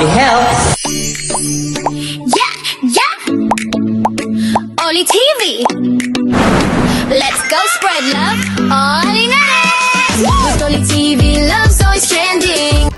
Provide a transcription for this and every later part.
Oli Health. Yeah, yeah. Oli TV. Let's go spread love. Oli Nags. With Oli TV, love's always trending.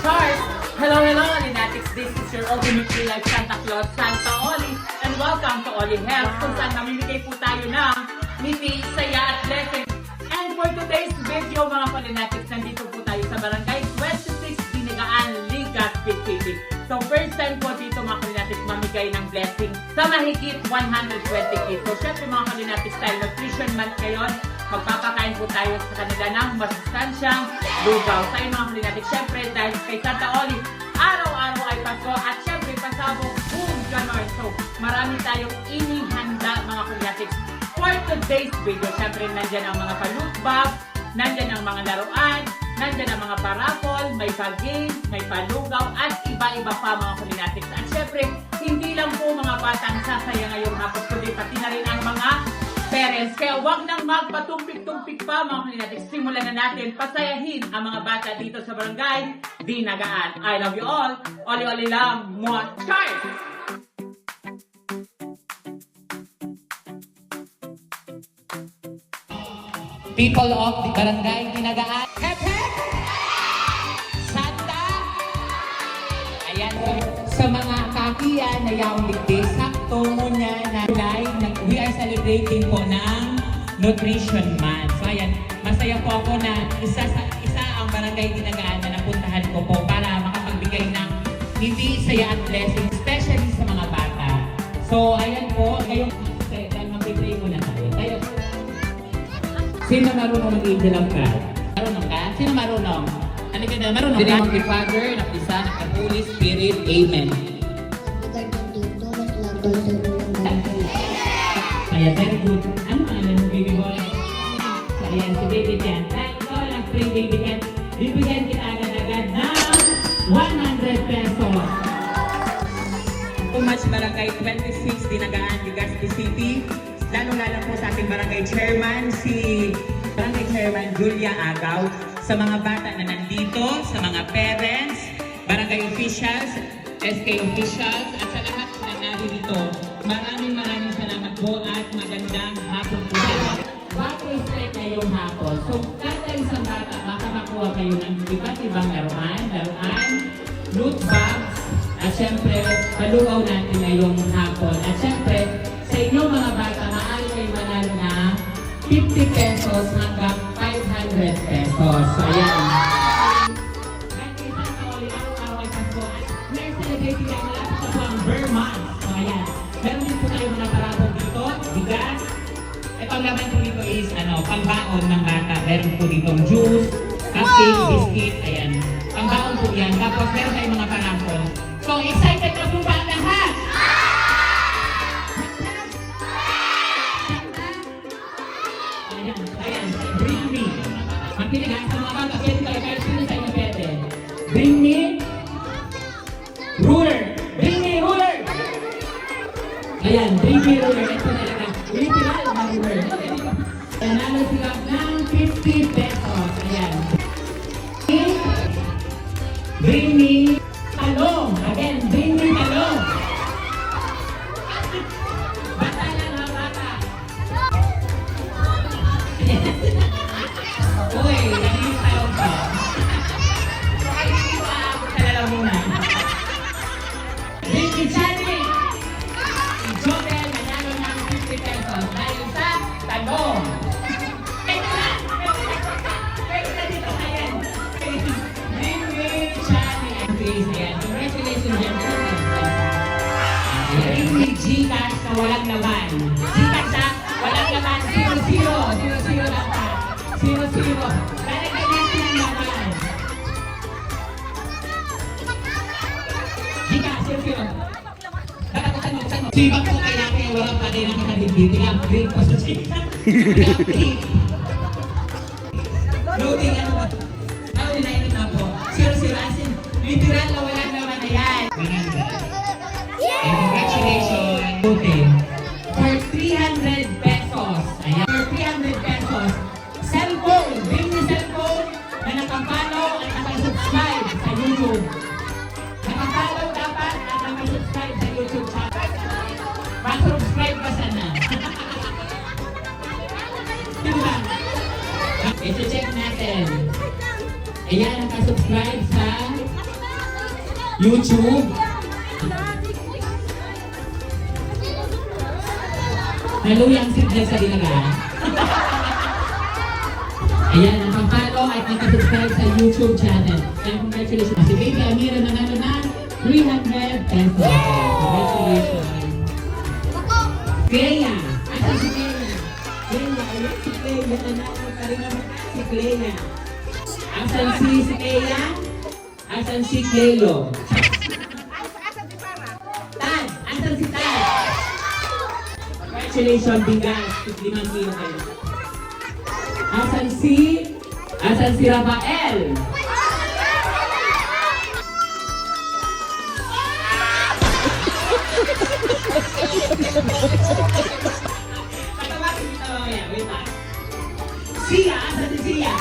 Charles! Hello, Linatics. This is your ultimate real life Santa Claus, Santa Oli, and welcome to Oli Health, kung saan mamimigay po tayo ng ngiti, saya at blessing. And for today's video, mga Linatics, nandito po tayo sa Barangay 26 Dinagaan, Legazpi City. So first time po dito, mga Linatics, mamigay ng blessing sa mahigit 120k. So syempre, mga Linatics, style nutrition month ngayon, magpapakain po tayo sa kanila ng masustansyang lugaw. Tayo mga Linatics, syempre dahil kay Santa Oli, araw-araw ay Pasko at syempre pasabog, boom, ganon. So marami tayong inihanda mga Linatics for today's video. Syempre nandyan ang mga palutbag, nandyan ang mga laruan, nandyan ang mga parapol, may pag-games, may palugaw at iba-iba pa mga Linatics. At syempre, hindi lang po mga bata ang sasaya ngayong hapon, kundi pati na rin ang mga parents. Kaya wag nang magpatumpik-tumpik pa mga Linatics. Simulan na natin pasayahin ang mga bata dito sa Barangay Dinagaan. I love you all. Oli-oli lang. Mwah! Charles! People of the Barangay Dinagaan. Hep, hep! Santa! Ayan po. Sa mga kakiyan na yaong ligdi, sakto mo niya na we are celebrating po ng Nutrition Month. So ayan, masaya po ako na isa ang Barangay Dinagaan na napuntahan ko po para makapagbigay ng ngiti, saya at blessing, especially sa mga bata. So ayan po, ngayong dahil mag-pray muna tayo. Sino marunong mag-angel of God? Marunong ka? Sino marunong? Ano ka na? Marunong ka? Ng Father, ng Isa, ng Holy Spirit. Amen. Ayan, very good. Ano ang alam mo, baby boy? Ayan, si baby Jan. Ito lang, free baby Jan. Bibigyan kita agad-agad ng 100 pesos. Too much Barangay 26 Dinagaan, Legazpi City. Lalo-lalo po sa ating Barangay Chairman, si Barangay Chairman Julia Agaw. Sa mga bata na nandito, sa mga parents, Barangay officials, SK officials, at sa lahat na narito, maraming salamat po at magandang hapon po sa inyo. What is like ngayong hapon? So, kada isang bata, baka makuha kayo ng iba't ibang laruan, loot bags, at syempre, palugaw natin ngayong hapon. At syempre, sa inyo mga bata, maaari kayo manalo na 50 pesos hanggang 500 pesos. So, ayan. At isang kauli, araw-araw ay Pasko. At may celebrating na malapit na po ang Vermont. So, ayan. Meron din po tayo mga parapol dito, bigas. Ito ang laman po dito is, pangbaon ng bata. Meron po dito juice, cupcake, biscuit, ayan. Pangbaon po yan. Tapos meron tayong mga parapol. So, excited na po ba ang lahat? Ayan, bring me. Ang pilihan sa mga bata, pwede tayo kahit sino sa inyo pwede. Bring me ruler. Bring me ruler. Ayan, bring me ruler. Ito talaga. Literal na ruler. Nanalo sila ng 50 pesos. Ayan. Bring me talong. Again, bring me talong. Bata lang ha, bata. Uy, naging talong pa. So, ay hindi ko aabot sa lalamunan. Bring me Johnny. Si Jobel, nanalo ng 50 pesos dahil sa talong. Pwede na! Pwede na dito ngayon. Bring me Johnny. Ayan, congratulations dyan. Bring me Gcash na walang laman. Gcash na walang laman. 0-0. 0-0 lang pa. 0-0. Lalagyan natin ang laman. Gcash, 0-0. Sibak po kayo natin walang pa din ang nakadibdib. I-upgrade po sa Gcash. I-upgrade. Loading ano ba? Ano na po? 0-0 as in literal na walang laman na yan. Congratulations. Puti. For 300 pesos. Ayan. For 300 pesos. Cellphone. Bring the cellphone na nakapollow at nakasubscribe sa YouTube. Nakapollow dapat at nakasubscribe sa YouTube channel. Pa-subscribe ka sana. Diba? Ito check natin. Ayan, nakasubscribe sa YouTube. Naluyang sigla sa dinaga. Ayan, nakapollow at nakasubscribe sa YouTube channel. And congratulations. Si Baby Amira nanalo ng 300 pesos. Congratulations. Clea. Asan si Clea? Clea, ayan si Clea. Nanalo pa rin naman si Clea. Asan si Clea? Asan si Cleo? Tad! Asan si Tad? Congratulations, bigas. 5 kilo kayo. Asan si Rafael? Patawagin kita mamaya. Wait lang. Sia! Asan si Sia?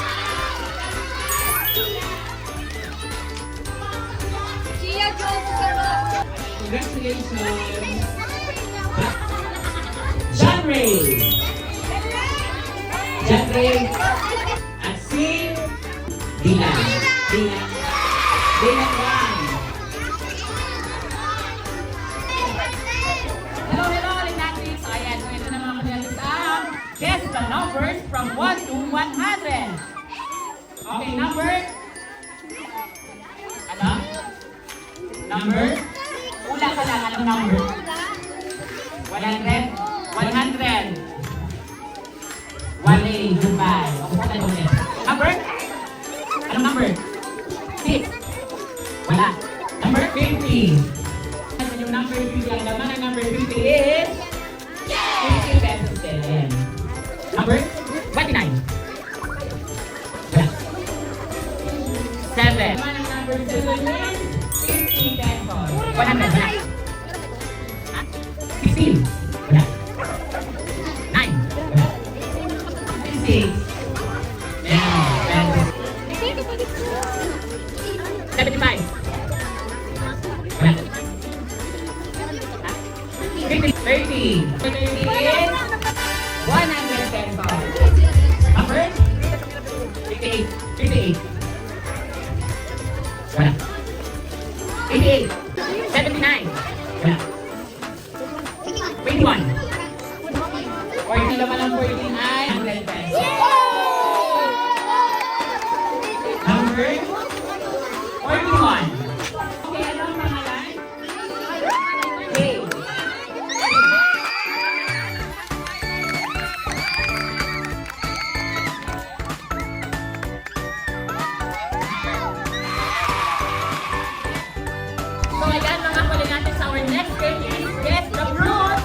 Congratulations! John Ray! John Ray! At si Dylan. Dylan. Dylan Wang. Hello, Linatics! Ayan, so ito na mga Linatics ang guess the numbers from 1 to 100. Okay, number? Ano? Number? Ula ka lang, anong number? 100? 100. Wale, Dubai. Okay, okay. Number? Anong number? 6. Wala. Number 50. Ano yung number 50? Ang laman ng number 50 is 50 pesos din. Number 29. Wala. 7. Laman ng number 7 is 50 pesos. 100. Wala. 16. Wala. 9. Wala. 6. Yeah. 75. Wala. 30. 30 is 100 pesos. Number? 58. 58. Wala. 88. 79. Wala. 21. 40 naman ang 14 ay 100 pesos. Number? 41. Okay, ano ang pangalan? Okay. So ayan mga huli natin sa our next game is Guess the Fruits.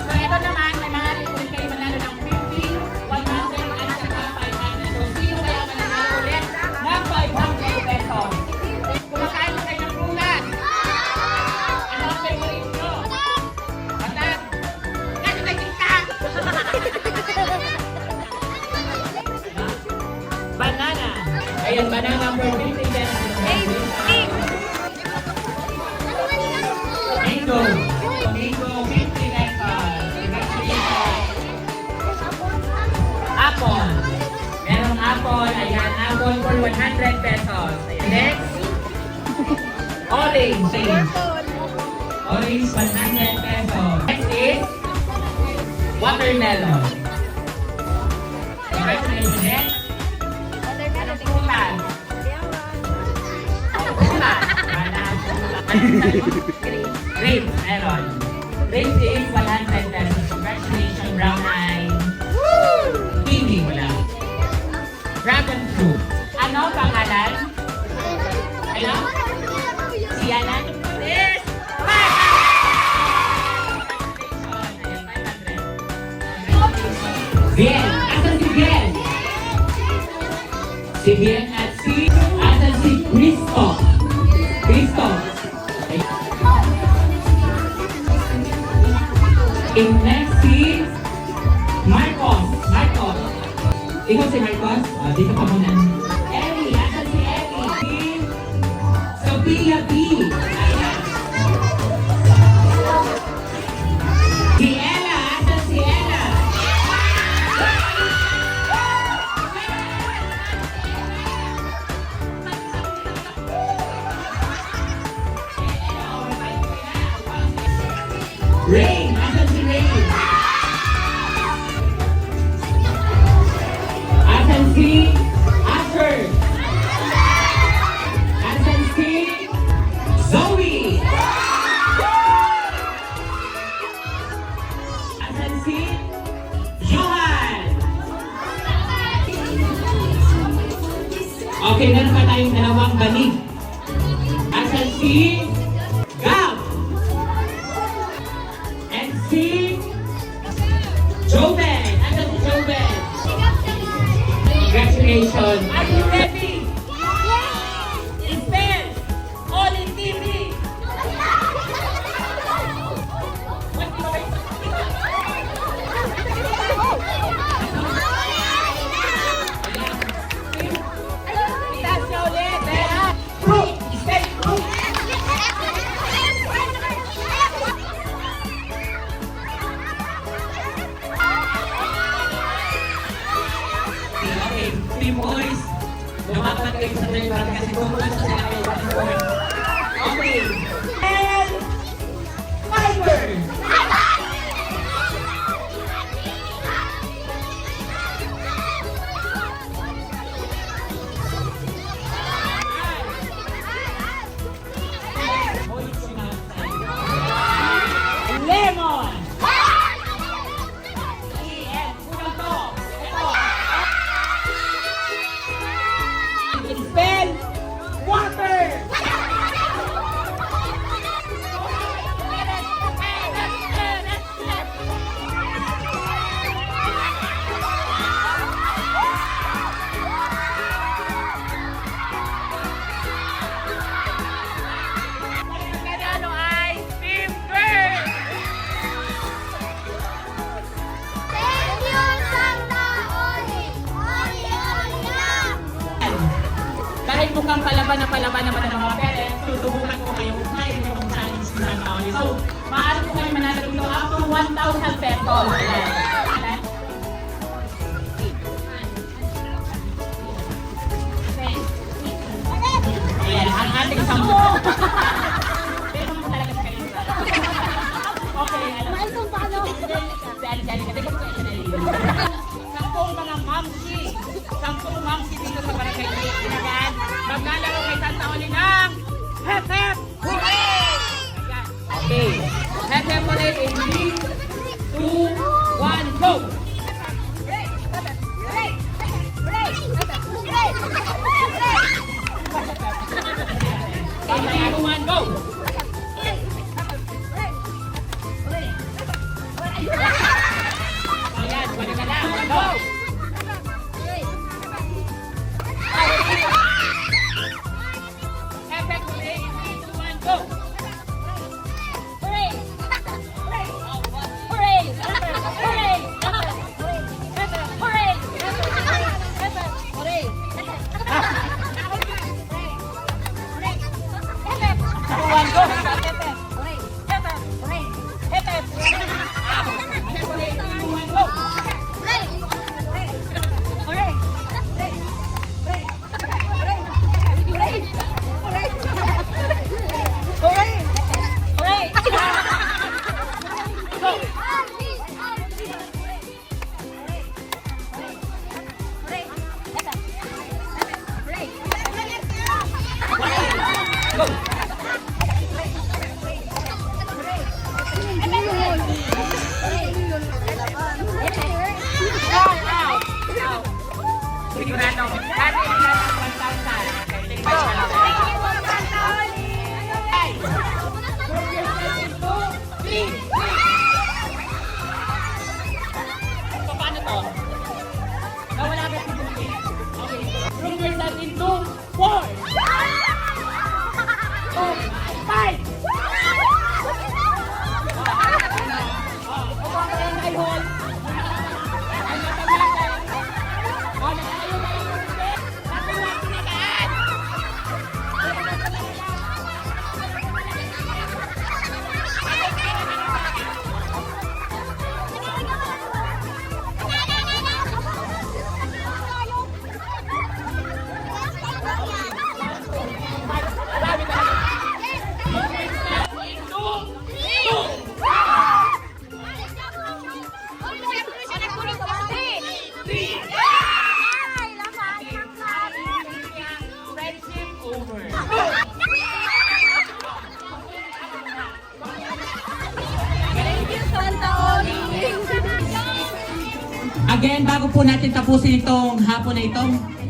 So ito naman, may mga rin kayo manalo ng 50, 100, at saka 500. So sino kaya mananalo ulit ng 500 pesos? Kumakain kayo ng prutas. Ano ang favorite nyo? Batat? Kasi may kita! Banana. Ayan, banana for 50 pesos. Mango. Mango, 50 pesos. Apple. Merong apple. Ayan, apple for 100 pesos. Ayan, next. Orange. Orange, 100 pesos. Next is watermelon. Congratulations. Next. Anong prutas? Prutas. Grape, meron. Grape is 100 pesos. Congratulations, brown eye. Kiwi, wala. Dragon fruit. Ano pangalan? Ano? Siana? Yes! 500! Bien! Asan si Bien? Si Bien at asan si Cristo? Cristo. Okay, next si Marcos. Marcos. Ikaw si Marcos? Dito ka muna. Ellie. Asan si Ellie? Si Sophia B. Ayan. Si Ella. Asan si Ella? Rain. Asan si Rain? Asan si Asher? Asan si Zoe? Asan si Johan? Okay, meron pa tayong dalawang banig. Asan si Gab? And si Joven. Asan si Joven? Congratulations. Are you ready? Isabel, Oli TV. Group, Isabel, group. Okay, Team Boys. Lumapat kayo sa driver kasi kumulat sa sila kayo. Okay. And Fiber. Lemon. Unang to. Ito. Spell water. Ano ay Team Girl. Thank you, Santa Oli! Oli, Oli na! Kahit mukhang palaban naman ang mga parents, susubukan ko kayo kung kaya nyo kung saan yung Santa Oli. So, maaari po kayo manalo dito up to 1,000 pesos. Ayan. Ayan, ang ating sampo. Pero mo talaga sa kanila. Okay, alam. Maisong paano? Dali, kasi kung kayo na dito. Sampung mga mamsi. Sampung mamsi dito sa barangay Pinagaan. Maglalaro kay Santa Oli ng Hep Hep! Hooray! Ayan. Okay. Hep Hep ulit in 3, 2, 1, go! 3, 2, 1, go! Ayan, wala ka lang. Go! Hep Hep ulit in 3, 2, 1, go! Hooray! Hooray! Hooray! Again, bago po natin tapusin itong hapon na ito,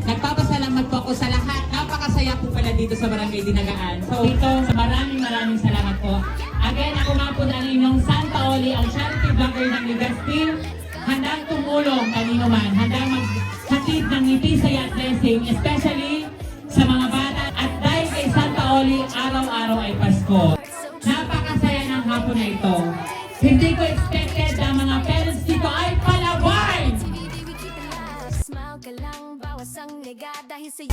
nagpapasalamat po ako sa lahat. Napakasaya po pala dito sa Barangay Dinagaan. So dito, maraming salamat po. Again, ako nga po na ang inyong Santa Oli, ang charity vlogger ng Legazpi. Handang tumulong kanino man, handang maghatid ng ngiti, saya at blessing, especially sa mga bata. At dahil kay Santa Oli, araw-araw ay Pasko. Napakasaya ng hapon na ito. Hindi ko expected na mga parents dito ay palaway! Smile ka lang, bawas ang nega dahil sa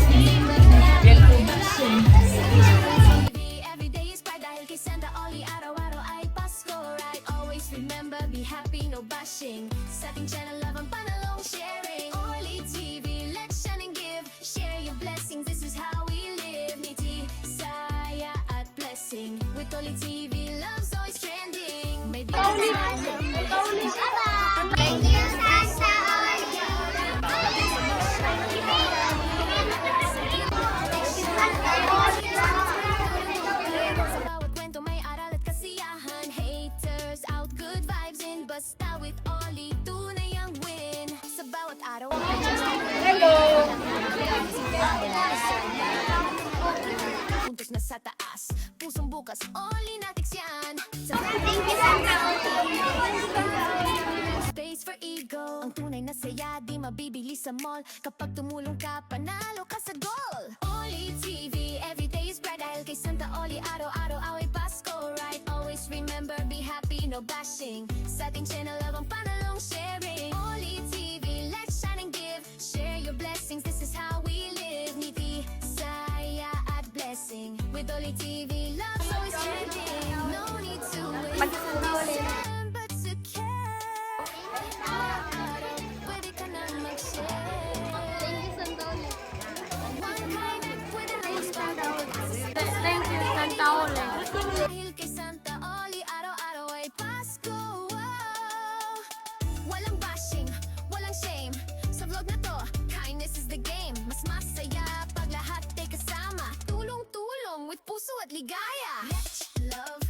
Everyday is bright dahil kay Santa Oli, araw-araw ay Pasko, right? Always remember, be happy, no bashing. Sa ating channel, love ang panalong sharing. Oli TV, let's shine and give. Share your blessings, this is how we live. Ngiti, saya at blessing. With Oli TV, love's always trending. Maybe Thank you, Santa Sa bawat kwento may aral at kasiyahan. Haters out, good vibes in. Basta with Oli, tunay ang win. Sa bawat araw puntos na sa taas. Pusong bukas, Oli Natics yan. Thank you, Santa Space for ego. Ang tunay na saya, di mabibili sa mall. Kapag tumulong ka, panalo ka sa goal. Oli TV, everyday is bright. Dahil kay Santa Oli, araw-araw away Pasko, right? Always remember, be happy, no bashing. Sa ating channel, love ang panalong sharing. Oli TV, let's shine and give. Share your blessings, this is how we live. Ngiti, saya at blessing. With Oli TV, love's always trending. No need to wait. Remember to care. Pwede ka na mag-share. One kind, pwede na mag-start. Thank you, Santa Oli. Dahil kay Santa Oli, araw-araw ay Pasko. Wow! Walang bashing, walang shame. Sa vlog na to, kindness is the game. Mas masaya pag lahat ay kasama. Tulong-tulong with puso at ligaya. Let's love,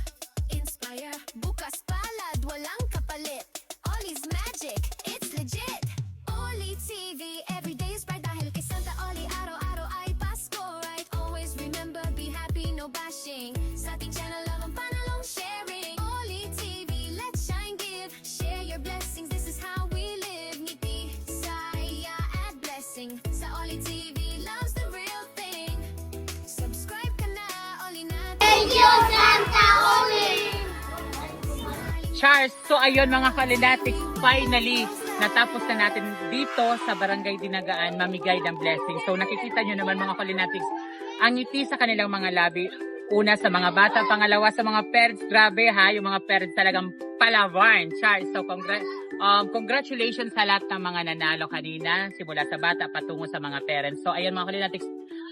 inspire. Bukas palad, walang kapalit. Oli's magic, it's legit. Oli TV, everyday is bright. Dahil kay Santa Oli, araw-araw ay Pasko, right? Always remember, be happy, no bashing. Sa ating channel, love ang panalong sharing. Oli TV, let's shine, give. Share your blessings, this is how we live. Ngiti, saya at blessing. Sa Oli TV, love's the real thing. Subscribe ka na, Oli Natics. Thank you, Santa Oli. Charles, so ayun mga kalinatics, finally, natapos na natin dito sa Barangay Dinagaan, mamigay ng blessing. So nakikita nyo naman mga kalinatics, ang ngiti sa kanilang mga labi. Una sa mga bata, pangalawa sa mga parents. Grabe ha, yung mga parents talagang palawan. Charles, so congratulations sa lahat ng mga nanalo kanina, simula sa bata patungo sa mga parents. So ayun mga kalinatics,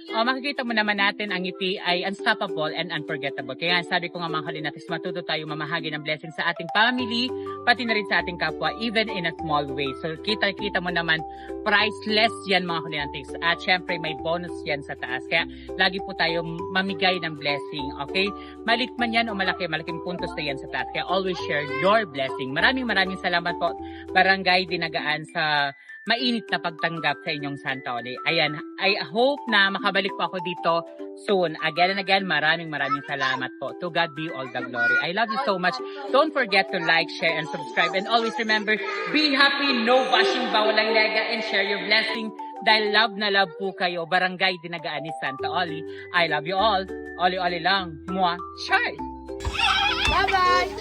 makikita mo naman natin ang ngiti ay unstoppable and unforgettable. Kaya sabi ko nga mga kalinatics, matuto tayo mamahagi ng blessing sa ating family, pati na rin sa ating kapwa, even in a small way. So kita mo naman, priceless yan mga kalinatics. At syempre may bonus yan sa taas. Kaya lagi po tayo mamigay ng blessing. Okay? Malit man yan o malaking puntos na yan sa taas. Kaya always share your blessing. Maraming salamat po Barangay Dinagaan sa mainit na pagtanggap sa inyong Santa Oli. Ayan, I hope na makabalik po ako dito soon. Again and again, maraming salamat po. To God be all the glory. I love you so much. Don't forget to like, share, and subscribe. And always remember, be happy, no bashing, bawal ang lega, and share your blessing. Dahil love na love po kayo, Barangay Dinagaan ni Santa Oli. I love you all. Oli lang. Mwah. Charles! Bye-bye.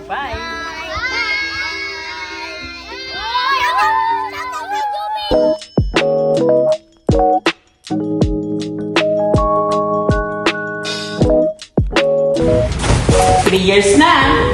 Bye! Three years na!